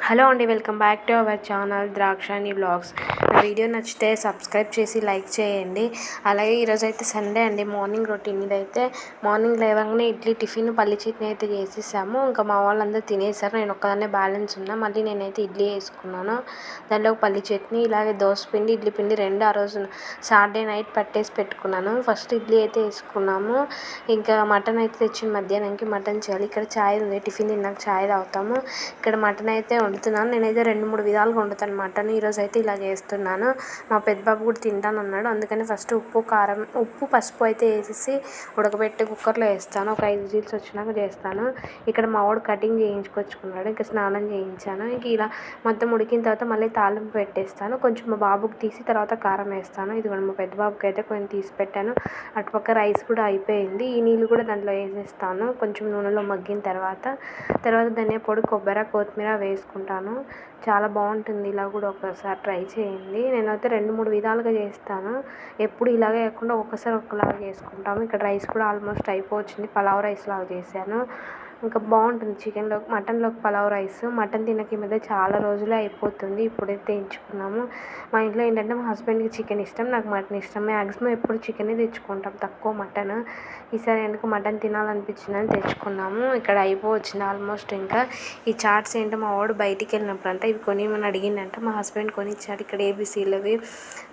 Hello అండి, welcome back to our channel Drakshani vlogs. నా video నచ్చితే సబ్స్క్రైబ్ చేసి లైక్ చేయండి. అలాగే ఈరోజు అయితే సండే అండి. మార్నింగ్ రొటీన్ ఇదైతే మార్నింగ్ లేవగానే ఇడ్లీ టిఫిన్ పల్లి చట్నీ అయితే చేసేసాము. ఇంకా మా వాళ్ళందరూ తినేసారు, నేను ఒక్కదాన్నే బ్యాలెన్స్ ఉన్నా. మళ్ళీ నేనైతే ఇడ్లీ వేసుకున్నాను, దాంట్లో పల్లి చట్నీ, ఇలాగే దోశ పిండి ఇడ్లీ పిండి రెండు ఆ రోజు సాటర్డే నైట్ పట్టేసి పెట్టుకున్నాను. ఫస్ట్ ఇడ్లీ అయితే వేసుకున్నాము. ఇంకా మటన్ అయితే తెచ్చిన మధ్యాహ్నానికి మటన్ చేయాలి. ఇక్కడ ఛాయ్ ఉంది, టిఫిన్ తిన్నాక ఛాయ్ తాగుతాము. ఇక్కడ మటన్ అయితే వండుతున్నాను. నేనైతే 2-3 విధాలుగా వండుతాను మటన్. ఈరోజు అయితే ఇలా చేస్తున్నాను. మా పెద్ద బాబు కూడా తింటానన్నాడు, అందుకని ఫస్ట్ ఉప్పు పసుపు అయితే వేసేసి ఉడకబెట్టి కుక్కర్లో వేస్తాను. ఒక 5 విజిల్స్ వచ్చినాక చేస్తాను. ఇక్కడ మా వాడు కటింగ్ చేయించుకొచ్చుకున్నాడు, ఇంకా స్నానం చేయించాను. ఇంక ఇలా మొత్తం ఉడికిన తర్వాత మళ్ళీ తాలింపు పెట్టేస్తాను. కొంచెం మా బాబుకి తీసి తర్వాత కారం వేస్తాను. ఇదిగోండి మా పెద్ద బాబుకి అయితే కొంచెం తీసి పెట్టాను. అటుపక్క రైస్ కూడా అయిపోయింది. ఈ నీళ్ళు కూడా దాంట్లో వేసేస్తాను కొంచెం నూనెలో మగ్గిన తర్వాత ధనియా పొడి, కొబ్బరి, కొత్తిమీర వేసుకుంటాను. చాలా బాగుంటుంది. ఇలా కూడా ఒకసారి ట్రై చేయండి. నేనైతే 2-3 విధాలుగా చేస్తాను. ఎప్పుడు ఇలాగే కాకుండా ఒక్కసారి ఒకలాగా చేసుకుంటాము. ఇక్కడ రైస్ కూడా ఆల్మోస్ట్ అయిపోవచ్చింది. పలావ్ రైస్ లాగా చేశాను. ఇంకా బాగుంటుంది చికెన్లోకి, మటన్లోకి పలావ్ రైస్. మటన్ తినక ఈ మధ్య చాలా రోజులే అయిపోతుంది. ఇప్పుడైతే ఎంచుకున్నాము. మా ఇంట్లో ఏంటంటే మా హస్బెండ్కి చికెన్ ఇష్టం, నాకు మటన్ ఇష్టం. మ్యాక్సిమం ఎప్పుడు చికెనే తెచ్చుకుంటాం, తక్కువ మటన్. ఈసారి ఎందుకు మటన్ తినాలనిపించిందని తెచ్చుకున్నాము. ఇక్కడ అయిపోవచ్చింది ఆల్మోస్ట్. ఇంకా ఈ చాట్స్ ఏంటో మా వాడు బయటికి వెళ్ళినప్పుడు అంట ఇవి కొనిమని అడిగిందంట, మా హస్బెండ్ కొనిచ్చాడు. ఇక్కడ ఏబీసీలవి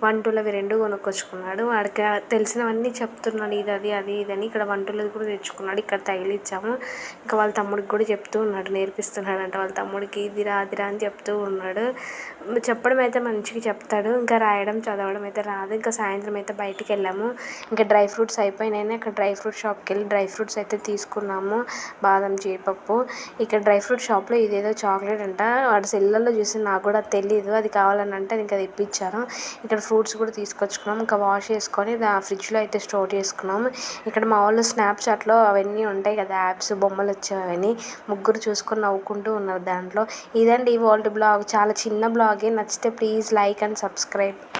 1-2 రెండు కొనుక్కొచ్చుకున్నాడు. వాడికి తెలిసినవన్నీ చెప్తున్నాడు, ఇది ఇదని. ఇక్కడ 1-2 కూడా తెచ్చుకున్నాడు. ఇక్కడ తగిలిచ్చాము. ఇంకా వాళ్ళ తమ్ముడికి కూడా చెప్తూ ఉన్నాడు, నేర్పిస్తున్నాడంట వాళ్ళ తమ్ముడికి. ఇదిరా అదిరా అని చెప్తూ ఉన్నాడు. చెప్పడం అయితే మంచిగా చెప్తాడు, ఇంకా రాయడం చదవడం అయితే రాదు. ఇంకా సాయంత్రం అయితే బయటికి వెళ్ళాము. ఇంకా డ్రై ఫ్రూట్స్ అయిపోయినాయి. అక్కడ డ్రై ఫ్రూట్ షాప్కి వెళ్ళి డ్రై ఫ్రూట్స్ అయితే తీసుకున్నాము. బాదం, జీడిపప్పు. ఇక్కడ డ్రై ఫ్రూట్ షాప్లో ఇదేదో చాక్లెట్ అంట, వాడు సెల్లలో చూసి నాకు కూడా తెలియదు, అది కావాలని అంటే ఇంకా తెప్పించాను. ఇక్కడ ఫ్రూట్స్ కూడా తీసుకొచ్చుకున్నాము. ఇంకా వాష్ చేసుకొని ఫ్రిడ్జ్లో అయితే స్టోర్ చేసుకున్నాము. ఇక్కడ మా వాళ్ళు స్నాప్చాట్లో అవన్నీ ఉంటాయి కదా, యాప్స్, బొమ్మలు వచ్చేవని ముగ్గురు చూసుకొని నవ్వుకుంటూ ఉన్నారు దాంట్లో. ఇదండి ఇవాల్టి బ్లాగ్, చాలా చిన్న బ్లాగే. నచ్చితే ప్లీజ్ లైక్ అండ్ సబ్స్క్రైబ్.